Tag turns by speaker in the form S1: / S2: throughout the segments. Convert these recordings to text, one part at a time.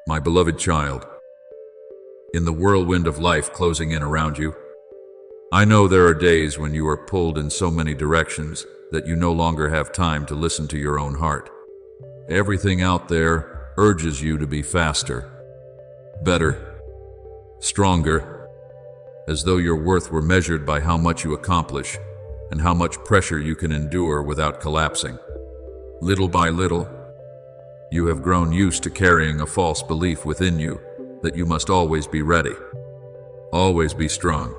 S1: My beloved child, in the whirlwind of life closing in around you, I know there are days when you are pulled in so many directions that you no longer have time to listen to your own heart. Everything out there urges you to be faster, better, stronger, as though your worth were measured by how much you accomplish and how much pressure you can endure without collapsing. Little by little, you have grown used to carrying a false belief within you that you must always be ready, always be strong,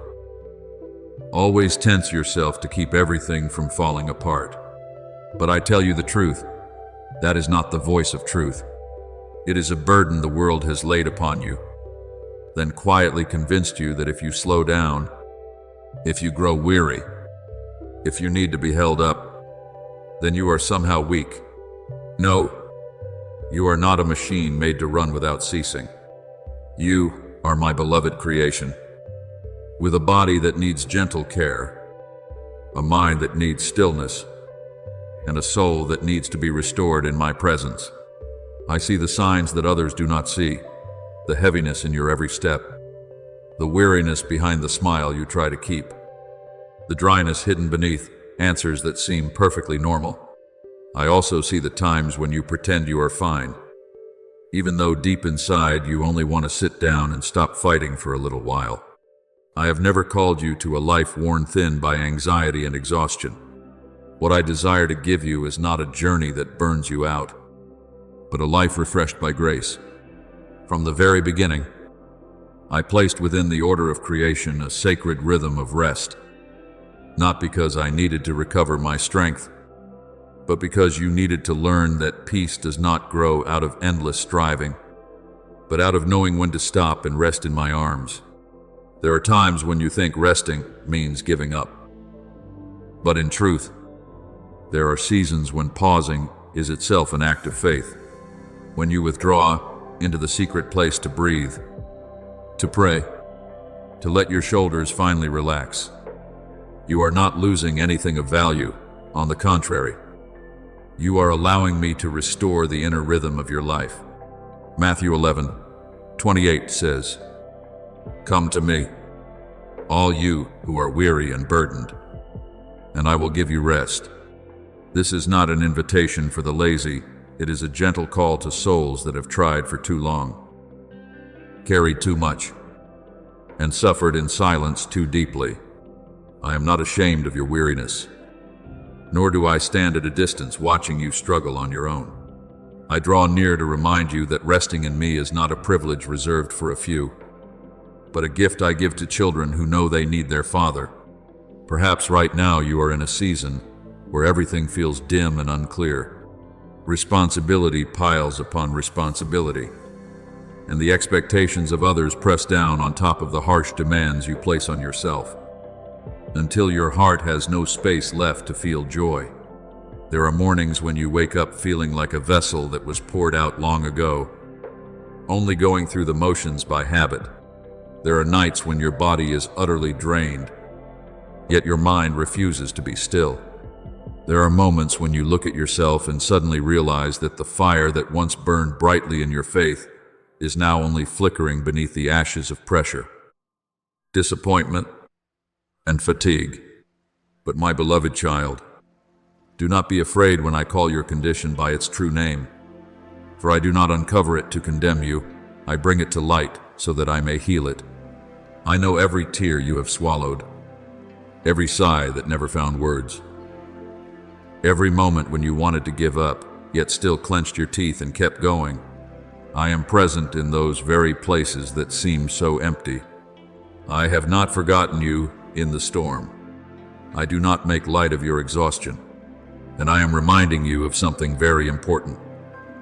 S1: always tense yourself to keep everything from falling apart. But I tell you the truth, that is not the voice of truth. It is a burden the world has laid upon you, then quietly convinced you that if you slow down, if you grow weary, if you need to be held up, then you are somehow weak. No, you are not a machine made to run without ceasing. You are my beloved creation, with a body that needs gentle care, a mind that needs stillness, and a soul that needs to be restored in my presence. I see the signs that others do not see, the heaviness in your every step, the weariness behind the smile you try to keep, the dryness hidden beneath answers that seem perfectly normal. I also see the times when you pretend you are fine, even though deep inside you only want to sit down and stop fighting for a little while. I have never called you to a life worn thin by anxiety and exhaustion. What I desire to give you is not a journey that burns you out, but a life refreshed by grace. From the very beginning, I placed within the order of creation a sacred rhythm of rest, not because I needed to recover my strength, but because you needed to learn that peace does not grow out of endless striving, but out of knowing when to stop and rest in my arms. There are times when you think resting means giving up, but in truth, there are seasons when pausing is itself an act of faith, when you withdraw into the secret place to breathe, to pray, to let your shoulders finally relax. You are not losing anything of value. On the contrary, you are allowing me to restore the inner rhythm of your life. Matthew 11:28 says, "Come to me, all you who are weary and burdened, and I will give you rest." This is not an invitation for the lazy. It is a gentle call to souls that have tried for too long, carried too much, and suffered in silence too deeply. I am not ashamed of your weariness, nor do I stand at a distance watching you struggle on your own. I draw near to remind you that resting in me is not a privilege reserved for a few, but a gift I give to children who know they need their Father. Perhaps right now you are in a season where everything feels dim and unclear. Responsibility piles upon responsibility, and the expectations of others press down on top of the harsh demands you place on yourself, until your heart has no space left to feel joy. There are mornings when you wake up feeling like a vessel that was poured out long ago, only going through the motions by habit. There are nights when your body is utterly drained, yet your mind refuses to be still. There are moments when you look at yourself and suddenly realize that the fire that once burned brightly in your faith is now only flickering beneath the ashes of pressure, disappointment, and fatigue. But my beloved child, do not be afraid when I call your condition by its true name, for I do not uncover it to condemn you. I bring it to light so that I may heal it. I know every tear you have swallowed, every sigh that never found words, every moment when you wanted to give up, yet still clenched your teeth and kept going. I am present in those very places that seem so empty. I have not forgotten you in the storm. I do not make light of your exhaustion, and I am reminding you of something very important.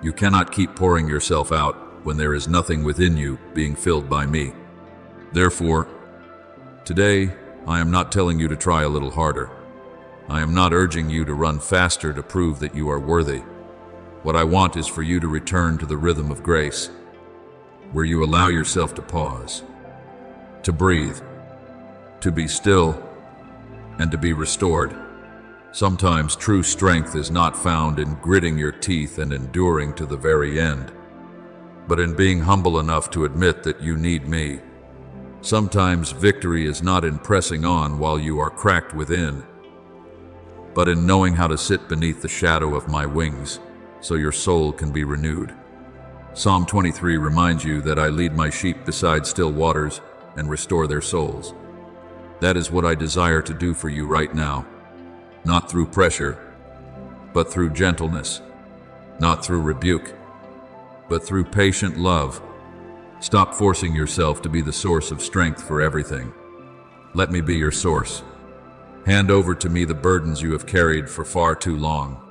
S1: You cannot keep pouring yourself out when there is nothing within you being filled by me. Therefore, today, I am not telling you to try a little harder. I am not urging you to run faster to prove that you are worthy. What I want is for you to return to the rhythm of grace, where you allow yourself to pause, to breathe, to be still, and to be restored. Sometimes true strength is not found in gritting your teeth and enduring to the very end, but in being humble enough to admit that you need me. Sometimes victory is not in pressing on while you are cracked within, but in knowing how to sit beneath the shadow of my wings so your soul can be renewed. Psalm 23 reminds you that I lead my sheep beside still waters and restore their souls. That is what I desire to do for you right now, not through pressure, but through gentleness, not through rebuke, but through patient love. Stop forcing yourself to be the source of strength for everything. Let me be your source. Hand over to me the burdens you have carried for far too long.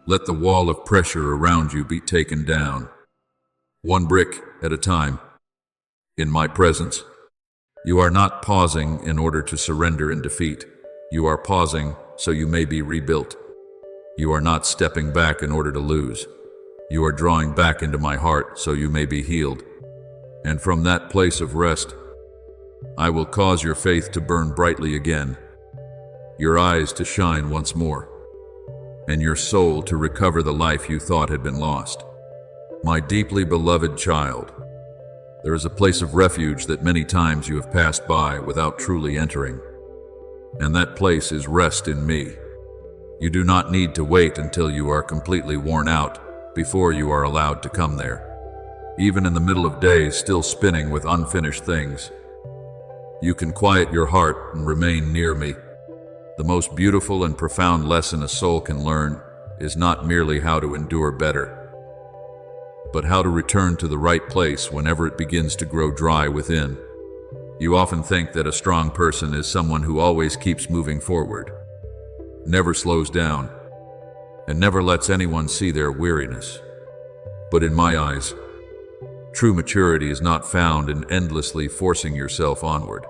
S1: Let the wall of pressure around you be taken down, one brick at a time, in my presence. You are not pausing in order to surrender in defeat. You are pausing so you may be rebuilt. You are not stepping back in order to lose. You are drawing back into my heart so you may be healed. And from that place of rest, I will cause your faith to burn brightly again, your eyes to shine once more, and your soul to recover the life you thought had been lost. My deeply beloved child, there is a place of refuge that many times you have passed by without truly entering, and that place is rest in me. You do not need to wait until you are completely worn out before you are allowed to come there. Even in the middle of days still spinning with unfinished things, you can quiet your heart and remain near me. The most beautiful and profound lesson a soul can learn is not merely how to endure better, but how to return to the right place whenever it begins to grow dry within. You often think that a strong person is someone who always keeps moving forward, never slows down, and never lets anyone see their weariness. But in my eyes, true maturity is not found in endlessly forcing yourself onward,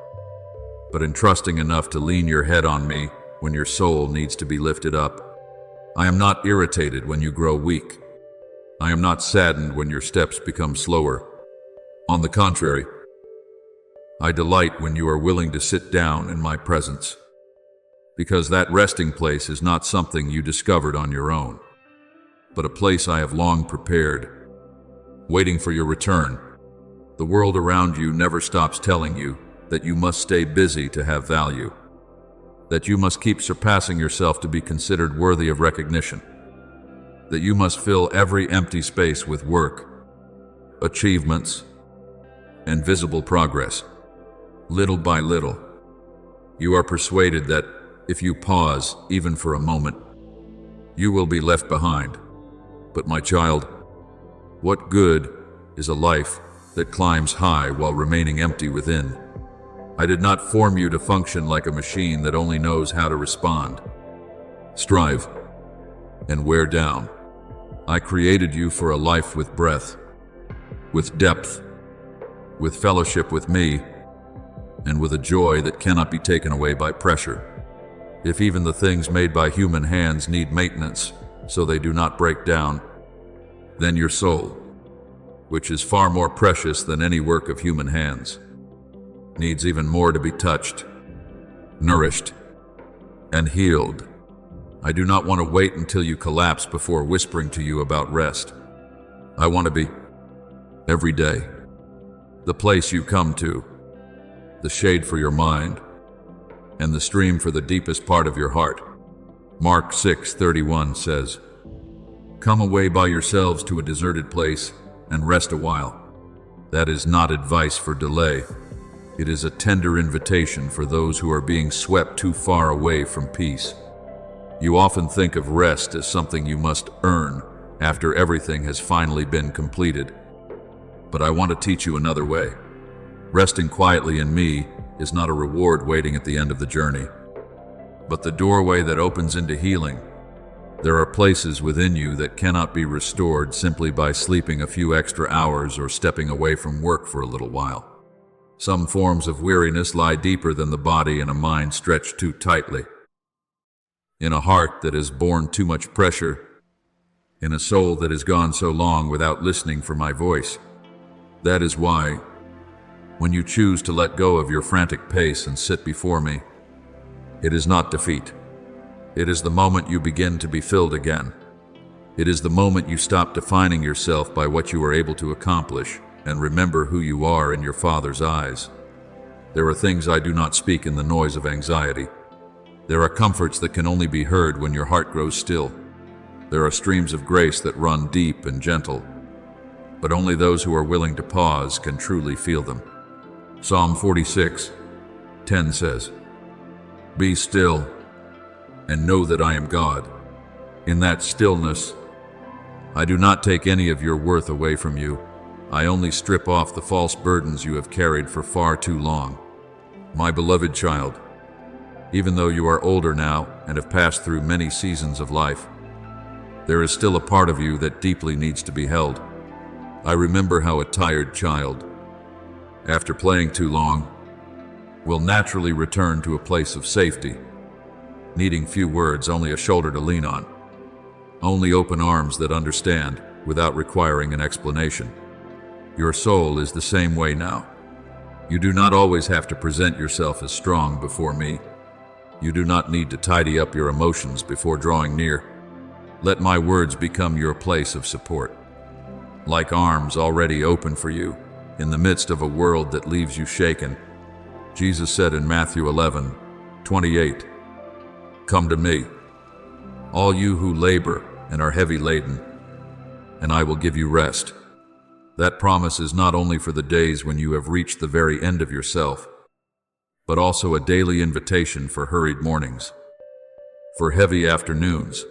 S1: but in trusting enough to lean your head on me when your soul needs to be lifted up. I am not irritated when you grow weak. I am not saddened when your steps become slower. On the contrary, I delight when you are willing to sit down in my presence, because that resting place is not something you discovered on your own, but a place I have long prepared, waiting for your return. The world around you never stops telling you that you must stay busy to have value, that you must keep surpassing yourself to be considered worthy of recognition, that you must fill every empty space with work, achievements, and visible progress. Little by little, you are persuaded that if you pause, even for a moment, you will be left behind. But my child, what good is a life that climbs high while remaining empty within? I did not form you to function like a machine that only knows how to respond, strive, and wear down. I created you for a life with breath, with depth, with fellowship with me, and with a joy that cannot be taken away by pressure. If even the things made by human hands need maintenance so they do not break down, then your soul, which is far more precious than any work of human hands, needs even more to be touched, nourished, and healed. I do not want to wait until you collapse before whispering to you about rest. I want to be, every day, the place you come to, the shade for your mind, and the stream for the deepest part of your heart. Mark 6:31 says, "Come away by yourselves to a deserted place and rest a while." That is not advice for delay. It is a tender invitation for those who are being swept too far away from peace. You often think of rest as something you must earn after everything has finally been completed. But I want to teach you another way. Resting quietly in me is not a reward waiting at the end of the journey, but the doorway that opens into healing. There are places within you that cannot be restored simply by sleeping a few extra hours or stepping away from work for a little while. Some forms of weariness lie deeper than the body in a mind stretched too tightly, in a heart that has borne too much pressure, in a soul that has gone so long without listening for my voice. That is why, when you choose to let go of your frantic pace and sit before me, it is not defeat. It is the moment you begin to be filled again. It is the moment you stop defining yourself by what you are able to accomplish and remember who you are in your Father's eyes. There are things I do not speak in the noise of anxiety. There are comforts that can only be heard when your heart grows still. There are streams of grace that run deep and gentle, but only those who are willing to pause can truly feel them. Psalm 46:10 says, "Be still and know that I am God." In that stillness, I do not take any of your worth away from you. I only strip off the false burdens you have carried for far too long. My beloved child, even though you are older now and have passed through many seasons of life, there is still a part of you that deeply needs to be held. I remember how a tired child, after playing too long, will naturally return to a place of safety, needing few words, only a shoulder to lean on, only open arms that understand without requiring an explanation. Your soul is the same way now. You do not always have to present yourself as strong before me. You do not need to tidy up your emotions before drawing near. Let my words become your place of support, like arms already open for you in the midst of a world that leaves you shaken. Jesus said in Matthew 11:28, "Come to me, all you who labor and are heavy laden, and I will give you rest." That promise is not only for the days when you have reached the very end of yourself, but also a daily invitation for hurried mornings, for heavy afternoons,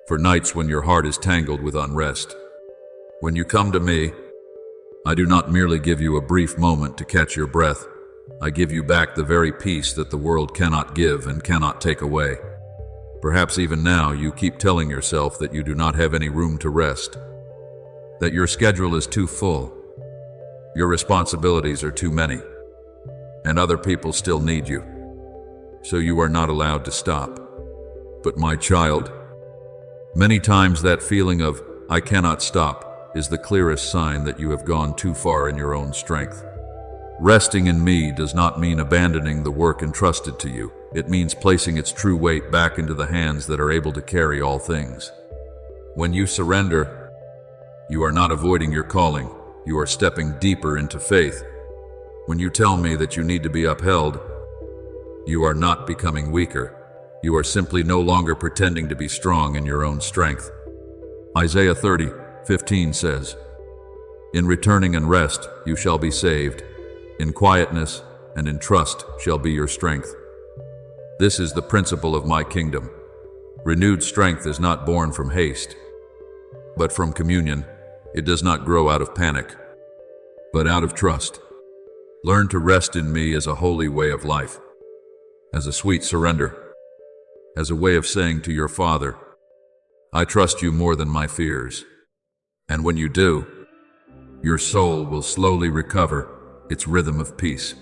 S1: for nights when your heart is tangled with unrest. When you come to me, I do not merely give you a brief moment to catch your breath. I give you back the very peace that the world cannot give and cannot take away. Perhaps even now you keep telling yourself that you do not have any room to rest, that your schedule is too full, your responsibilities are too many, and other people still need you, so you are not allowed to stop. But my child, many times that feeling of "I cannot stop" is the clearest sign that you have gone too far in your own strength. Resting in me does not mean abandoning the work entrusted to you. It means placing its true weight back into the hands that are able to carry all things. When you surrender, you are not avoiding your calling. You are stepping deeper into faith. When you tell me that you need to be upheld, you are not becoming weaker. You are simply no longer pretending to be strong in your own strength. Isaiah 30:15 says, "In returning and rest you shall be saved. In quietness and in trust shall be your strength." This is the principle of my kingdom. Renewed strength is not born from haste, but from communion. It does not grow out of panic, but out of trust. Learn to rest in me as a holy way of life, as a sweet surrender, as a way of saying to your Father, "I trust you more than my fears." And when you do, your soul will slowly recover its rhythm of peace.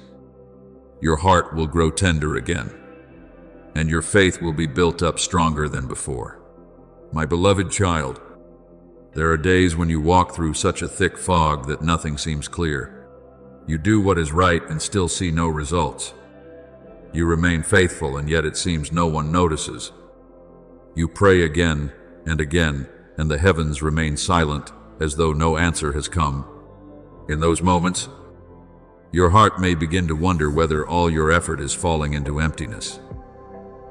S1: Your heart will grow tender again, and your faith will be built up stronger than before. My beloved child, there are days when you walk through such a thick fog that nothing seems clear. You do what is right and still see no results. You remain faithful and yet it seems no one notices. You pray again and again, and the heavens remain silent as though no answer has come. In those moments, your heart may begin to wonder whether all your effort is falling into emptiness,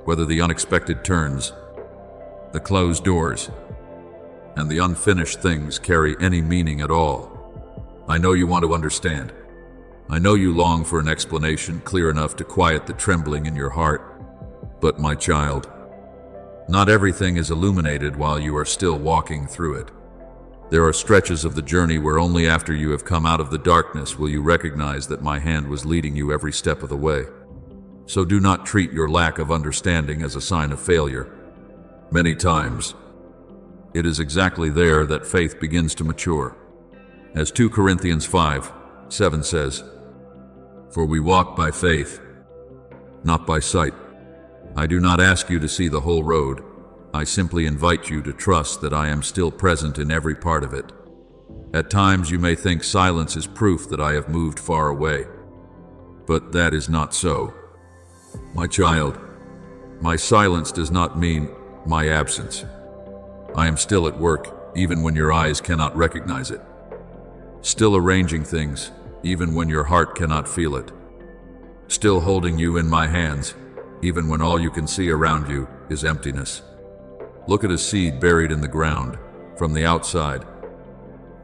S1: whether the unexpected turns, the closed doors, and the unfinished things carry any meaning at all. I know you want to understand. I know you long for an explanation clear enough to quiet the trembling in your heart. But my child, not everything is illuminated while you are still walking through it. There are stretches of the journey where only after you have come out of the darkness will you recognize that my hand was leading you every step of the way. So do not treat your lack of understanding as a sign of failure. Many times, it is exactly there that faith begins to mature. As 2 Corinthians 5:7 says, "For we walk by faith, not by sight." I do not ask you to see the whole road. I simply invite you to trust that I am still present in every part of it. At times you may think silence is proof that I have moved far away, but that is not so. My child, my silence does not mean my absence. I am still at work, even when your eyes cannot recognize it. Still arranging things, even when your heart cannot feel it. Still holding you in my hands, even when all you can see around you is emptiness. Look at a seed buried in the ground. From the outside,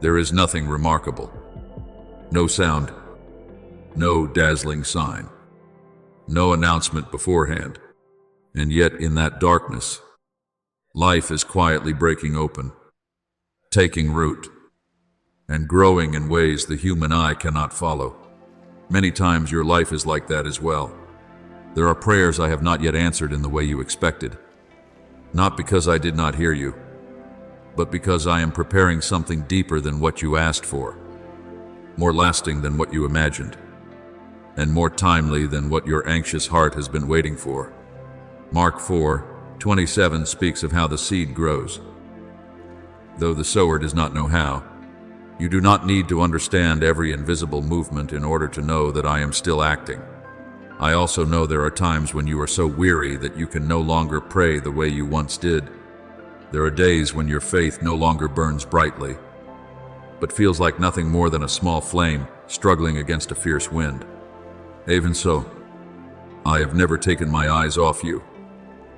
S1: there is nothing remarkable. No sound, no dazzling sign, no announcement beforehand. And yet in that darkness, life is quietly breaking open, taking root, and growing in ways the human eye cannot follow. Many times your life is like that as well. There are prayers I have not yet answered in the way you expected. Not because I did not hear you, but because I am preparing something deeper than what you asked for, more lasting than what you imagined, and more timely than what your anxious heart has been waiting for. Mark 4:27 speaks of how the seed grows. Though the sower does not know how, you do not need to understand every invisible movement in order to know that I am still acting. I also know there are times when you are so weary that you can no longer pray the way you once did. There are days when your faith no longer burns brightly, but feels like nothing more than a small flame struggling against a fierce wind. Even so, I have never taken my eyes off you.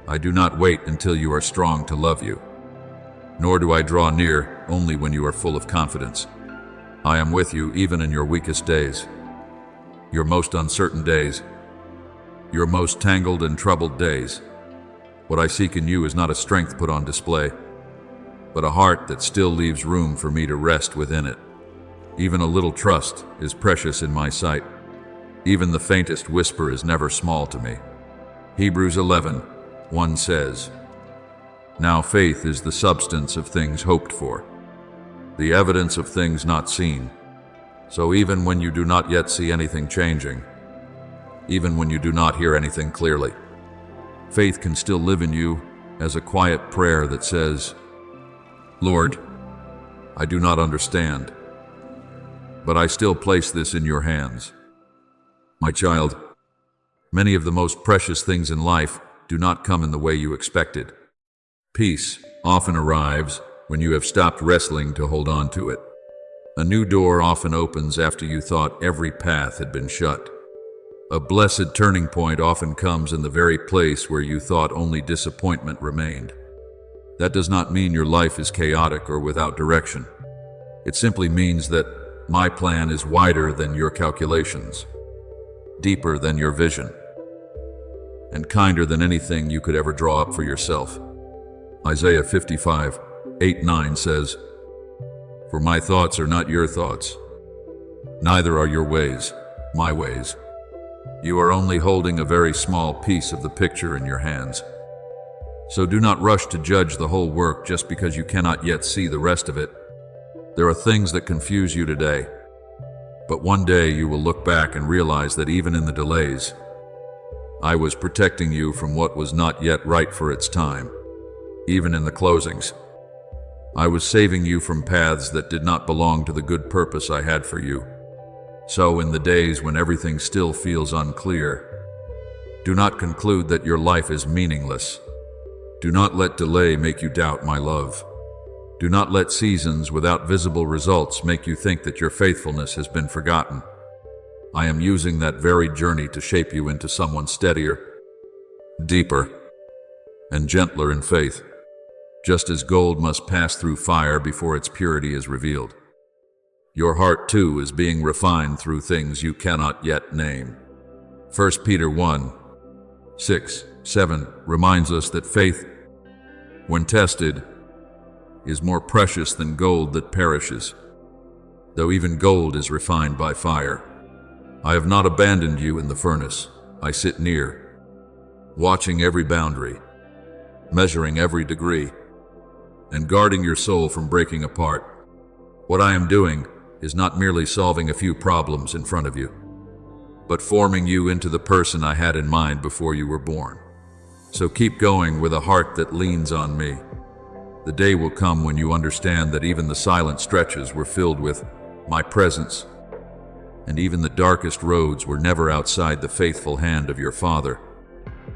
S1: I do not wait until you are strong to love you, nor do I draw near only when you are full of confidence. I am with you even in your weakest days, your most uncertain days, your most tangled and troubled days. What I seek in you is not a strength put on display, but a heart that still leaves room for me to rest within it. Even a little trust is precious in my sight. Even the faintest whisper is never small to me. Hebrews 11:1 says, "Now faith is the substance of things hoped for, the evidence of things not seen." So even when you do not yet see anything changing, even when you do not hear anything clearly, faith can still live in you as a quiet prayer that says, "Lord, I do not understand, but I still place this in your hands." My child, many of the most precious things in life do not come in the way you expected. Peace often arrives when you have stopped wrestling to hold on to it. A new door often opens after you thought every path had been shut. A blessed turning point often comes in the very place where you thought only disappointment remained. That does not mean your life is chaotic or without direction. It simply means that my plan is wider than your calculations, deeper than your vision, and kinder than anything you could ever draw up for yourself. Isaiah 55:8-9 says, "For my thoughts are not your thoughts, neither are your ways my ways." You are only holding a very small piece of the picture in your hands. So do not rush to judge the whole work just because you cannot yet see the rest of it. There are things that confuse you today, but one day you will look back and realize that even in the delays, I was protecting you from what was not yet right for its time. Even in the closings, I was saving you from paths that did not belong to the good purpose I had for you. So in the days when everything still feels unclear, do not conclude that your life is meaningless. Do not let delay make you doubt my love. Do not let seasons without visible results make you think that your faithfulness has been forgotten. I am using that very journey to shape you into someone steadier, deeper, and gentler in faith, just as gold must pass through fire before its purity is revealed. Your heart, too, is being refined through things you cannot yet name. 1 Peter 1:6-7 reminds us that faith, when tested, is more precious than gold that perishes, though even gold is refined by fire. I have not abandoned you in the furnace. I sit near, watching every boundary, measuring every degree, and guarding your soul from breaking apart. What I am doing is not merely solving a few problems in front of you, but forming you into the person I had in mind before you were born. So keep going with a heart that leans on me. The day will come when you understand that even the silent stretches were filled with my presence, and even the darkest roads were never outside the faithful hand of your Father.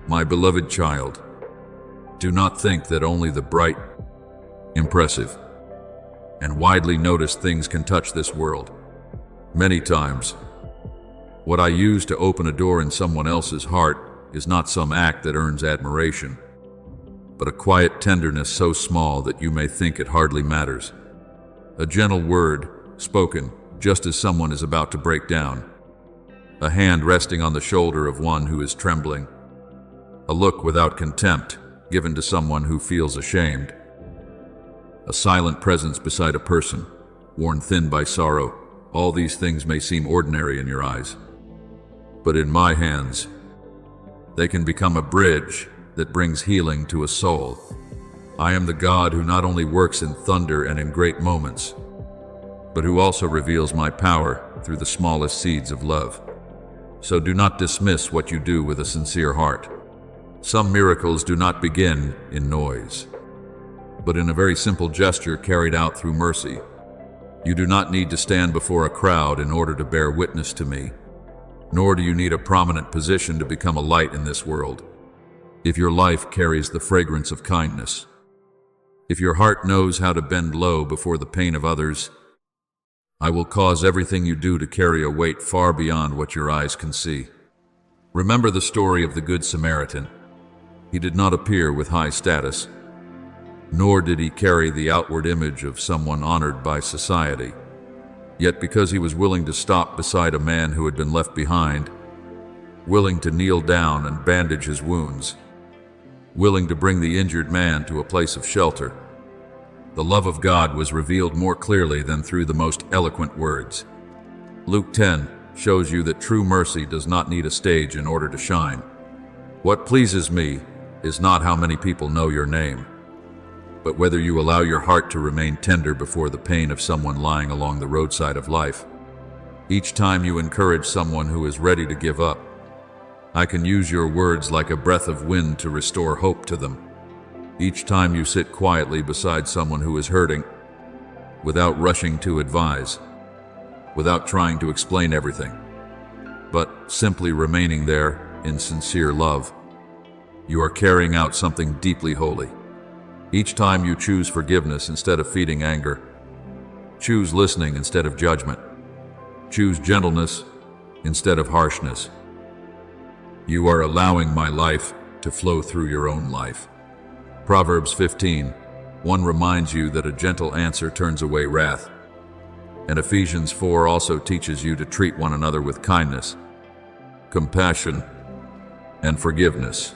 S1: My beloved child, do not think that only the bright, impressive, and widely noticed things can touch this world. Many times, what I use to open a door in someone else's heart is not some act that earns admiration, but a quiet tenderness so small that you may think it hardly matters. A gentle word, spoken just as someone is about to break down. A hand resting on the shoulder of one who is trembling. A look without contempt given to someone who feels ashamed. A silent presence beside a person, worn thin by sorrow. All these things may seem ordinary in your eyes, but in my hands, they can become a bridge that brings healing to a soul. I am the God who not only works in thunder and in great moments, but who also reveals my power through the smallest seeds of love. So do not dismiss what you do with a sincere heart. Some miracles do not begin in noise, but in a very simple gesture carried out through mercy. You do not need to stand before a crowd in order to bear witness to me, nor do you need a prominent position to become a light in this world. If your life carries the fragrance of kindness, if your heart knows how to bend low before the pain of others, I will cause everything you do to carry a weight far beyond what your eyes can see. Remember the story of the Good Samaritan. He did not appear with high status, nor did he carry the outward image of someone honored by society. Yet because he was willing to stop beside a man who had been left behind, willing to kneel down and bandage his wounds, willing to bring the injured man to a place of shelter, the love of God was revealed more clearly than through the most eloquent words. Luke 10 shows you that true mercy does not need a stage in order to shine. What pleases me is not how many people know your name, but whether you allow your heart to remain tender before the pain of someone lying along the roadside of life. Each time you encourage someone who is ready to give up, I can use your words like a breath of wind to restore hope to them. Each time you sit quietly beside someone who is hurting, without rushing to advise, without trying to explain everything, but simply remaining there in sincere love, you are carrying out something deeply holy. Each time you choose forgiveness instead of feeding anger, choose listening instead of judgment, choose gentleness instead of harshness, you are allowing my life to flow through your own life. Proverbs 15:1 reminds you that a gentle answer turns away wrath. And Ephesians 4 also teaches you to treat one another with kindness, compassion, and forgiveness.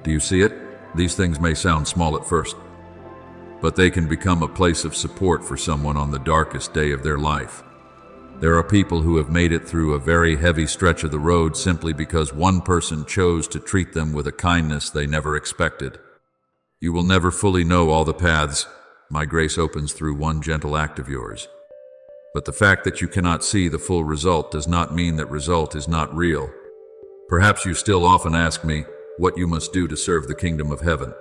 S1: Do you see it? These things may sound small at first, but they can become a place of support for someone on the darkest day of their life. There are people who have made it through a very heavy stretch of the road simply because one person chose to treat them with a kindness they never expected. You will never fully know all the paths my grace opens through one gentle act of yours. But the fact that you cannot see the full result does not mean that result is not real. Perhaps you still often ask me what you must do to serve the kingdom of heaven.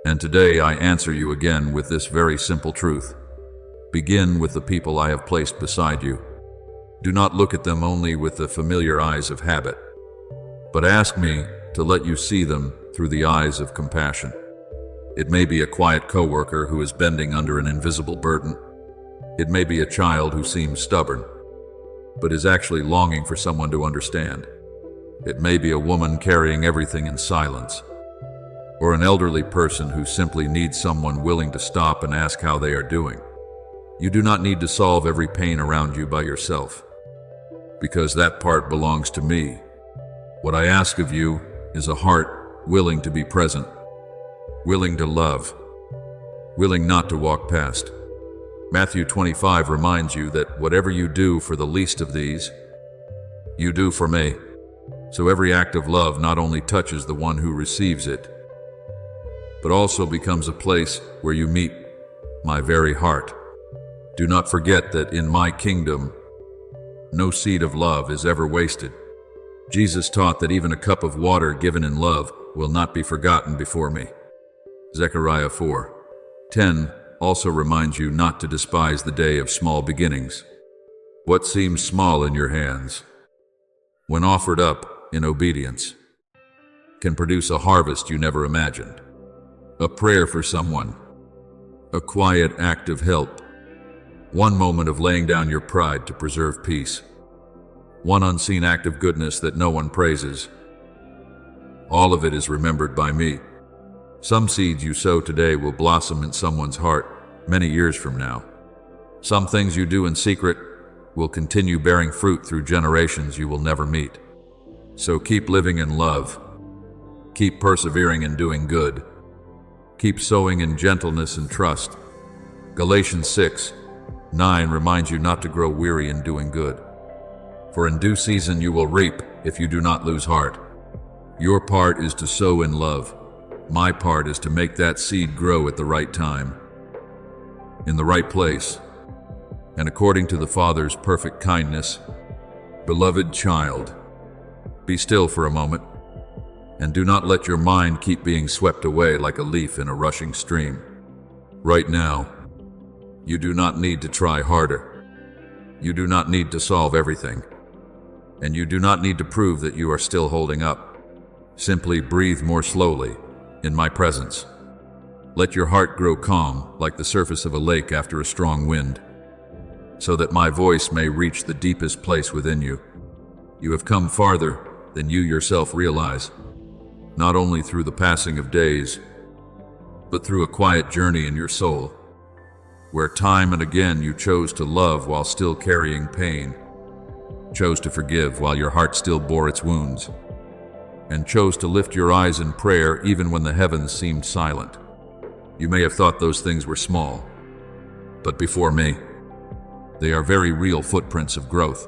S1: And today I answer you again with this very simple truth. Begin with the people I have placed beside you. Do not look at them only with the familiar eyes of habit, but ask me to let you see them through the eyes of compassion. It may be a quiet coworker who is bending under an invisible burden. It may be a child who seems stubborn, but is actually longing for someone to understand. It may be a woman carrying everything in silence, or an elderly person who simply needs someone willing to stop and ask how they are doing. You do not need to solve every pain around you by yourself, because that part belongs to me. What I ask of you is a heart willing to be present, willing to love, willing not to walk past. Matthew 25 reminds you that whatever you do for the least of these, you do for me. So every act of love not only touches the one who receives it, but also becomes a place where you meet my very heart. Do not forget that in my kingdom, no seed of love is ever wasted. Jesus taught that even a cup of water given in love will not be forgotten before me. Zechariah 4:10 also reminds you not to despise the day of small beginnings. What seems small in your hands, when offered up in obedience, can produce a harvest you never imagined. A prayer for someone, A quiet act of help. One moment of laying down your pride to preserve peace. One unseen act of goodness that no one praises. All of it is remembered by me. Some seeds you sow today will blossom in someone's heart many years from now. Some things you do in secret will continue bearing fruit through generations you will never meet. So keep living in love. Keep persevering in doing good. Keep sowing in gentleness and trust. Galatians 6:9 reminds you not to grow weary in doing good. For in due season you will reap if you do not lose heart. Your part is to sow in love. My part is to make that seed grow at the right time, in the right place, and according to the Father's perfect kindness. Beloved child, be still for a moment, and do not let your mind keep being swept away like a leaf in a rushing stream. Right now, you do not need to try harder. You do not need to solve everything, and you do not need to prove that you are still holding up. Simply breathe more slowly in my presence. Let your heart grow calm like the surface of a lake after a strong wind, so that my voice may reach the deepest place within you. You have come farther than you yourself realize, not only through the passing of days, but through a quiet journey in your soul, where time and again you chose to love while still carrying pain, chose to forgive while your heart still bore its wounds, and chose to lift your eyes in prayer even when the heavens seemed silent. You may have thought those things were small, but before me, they are very real footprints of growth.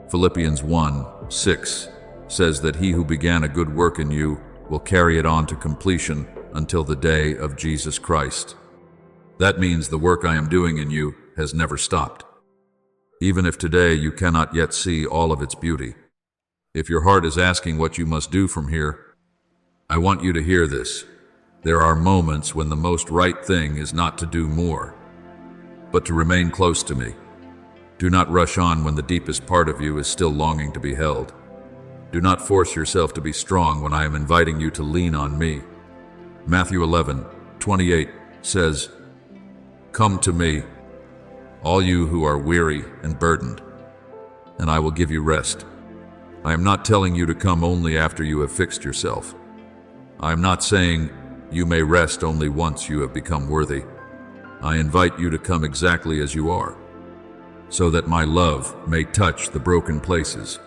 S1: Philippians 1:6 says that he who began a good work in you will carry it on to completion until the day of Jesus Christ. That means the work I am doing in you has never stopped, even if today you cannot yet see all of its beauty. If your heart is asking what you must do from here, I want you to hear this. There are moments when the most right thing is not to do more, but to remain close to me. Do not rush on when the deepest part of you is still longing to be held. Do not force yourself to be strong when I am inviting you to lean on me. Matthew 11:28 says, "Come to me, all you who are weary and burdened, and I will give you rest." I am not telling you to come only after you have fixed yourself. I am not saying you may rest only once you have become worthy. I invite you to come exactly as you are, so that my love may touch the broken places,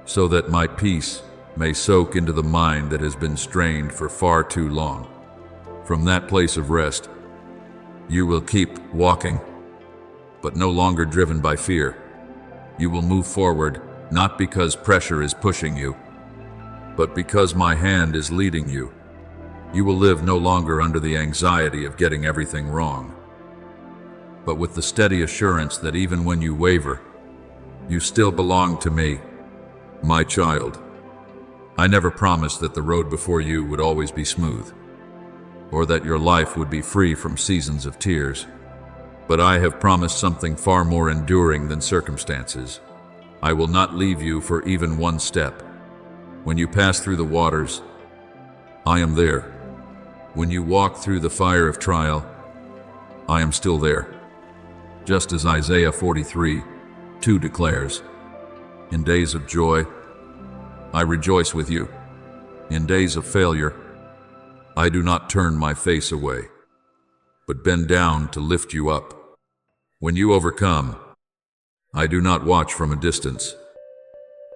S1: so that my peace may soak into the mind that has been strained for far too long. From that place of rest, you will keep walking, but no longer driven by fear. You will move forward, not because pressure is pushing you, but because my hand is leading you. You will live no longer under the anxiety of getting everything wrong, but with the steady assurance that even when you waver, you still belong to me, my child. I never promised that the road before you would always be smooth, or that your life would be free from seasons of tears, but I have promised something far more enduring than circumstances. I will not leave you for even one step. When you pass through the waters, I am there. When you walk through the fire of trial, I am still there. Just as Isaiah 43:2 declares, "In days of joy, I rejoice with you. In days of failure, I do not turn my face away, but bend down to lift you up. When you overcome, I do not watch from a distance,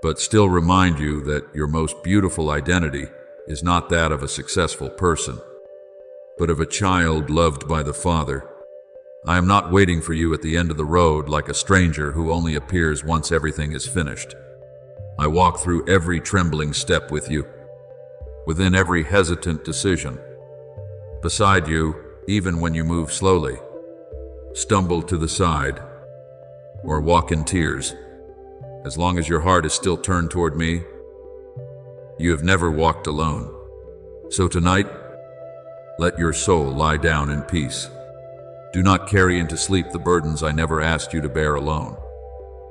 S1: but still remind you that your most beautiful identity is not that of a successful person, but of a child loved by the Father. I am not waiting for you at the end of the road like a stranger who only appears once everything is finished. I walk through every trembling step with you, within every hesitant decision, beside you even when you move slowly, stumble to the side, or walk in tears. As long as your heart is still turned toward me, you have never walked alone. So tonight, let your soul lie down in peace. Do not carry into sleep the burdens I never asked you to bear alone.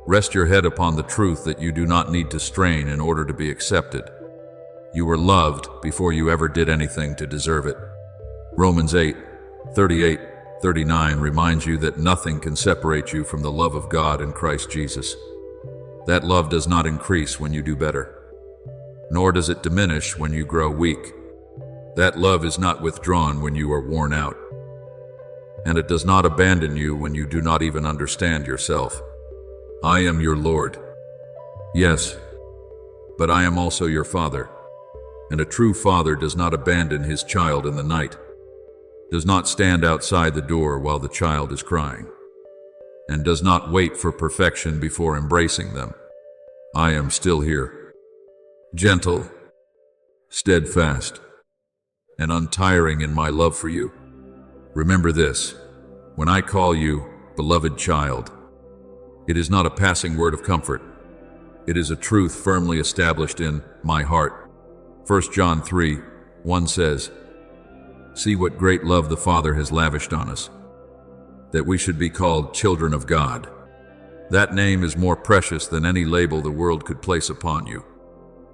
S1: Rest your head upon the truth that you do not need to strain in order to be accepted. You were loved before you ever did anything to deserve it. Romans 8:38 39 reminds you that nothing can separate you from the love of God in Christ Jesus. That love does not increase when you do better, nor does it diminish when you grow weak. That love is not withdrawn when you are worn out, and it does not abandon you when you do not even understand yourself. I am your Lord. Yes, but I am also your Father, and a true father does not abandon his child in the night, does not stand outside the door while the child is crying, and does not wait for perfection before embracing them. I am still here, gentle, steadfast, and untiring in my love for you. Remember this, when I call you, beloved child, it is not a passing word of comfort. It is a truth firmly established in my heart. 1 John 3:1 says, "See what great love the Father has lavished on us, that we should be called children of God." That name is more precious than any label the world could place upon you.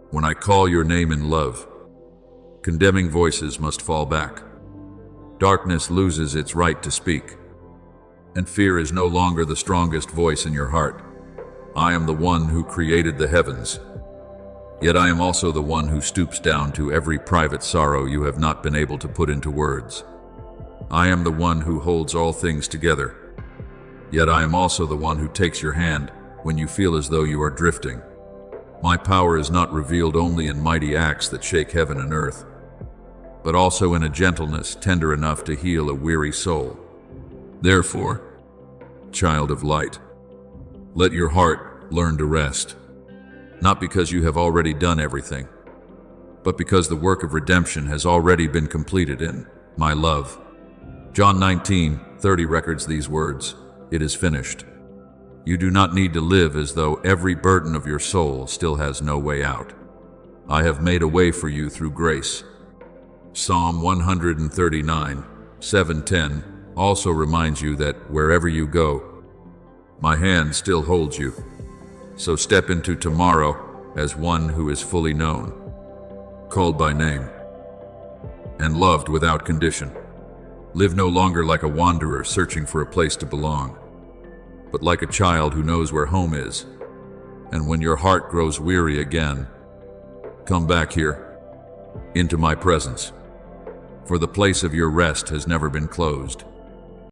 S1: When I call your name in love, condemning voices must fall back. Darkness loses its right to speak, and fear is no longer the strongest voice in your heart. I am the one who created the heavens, yet I am also the one who stoops down to every private sorrow you have not been able to put into words. I am the one who holds all things together, yet I am also the one who takes your hand when you feel as though you are drifting. My power is not revealed only in mighty acts that shake heaven and earth, but also in a gentleness tender enough to heal a weary soul. Therefore, child of light, let your heart learn to rest, not because you have already done everything, but because the work of redemption has already been completed in my love. John 19:30 records these words, "It is finished." You do not need to live as though every burden of your soul still has no way out. I have made a way for you through grace. Psalm 139:7-10 also reminds you that wherever you go, my hand still holds you. So step into tomorrow as one who is fully known, called by name, and loved without condition. Live no longer like a wanderer searching for a place to belong, but like a child who knows where home is. And when your heart grows weary again, come back here, into my presence, for the place of your rest has never been closed.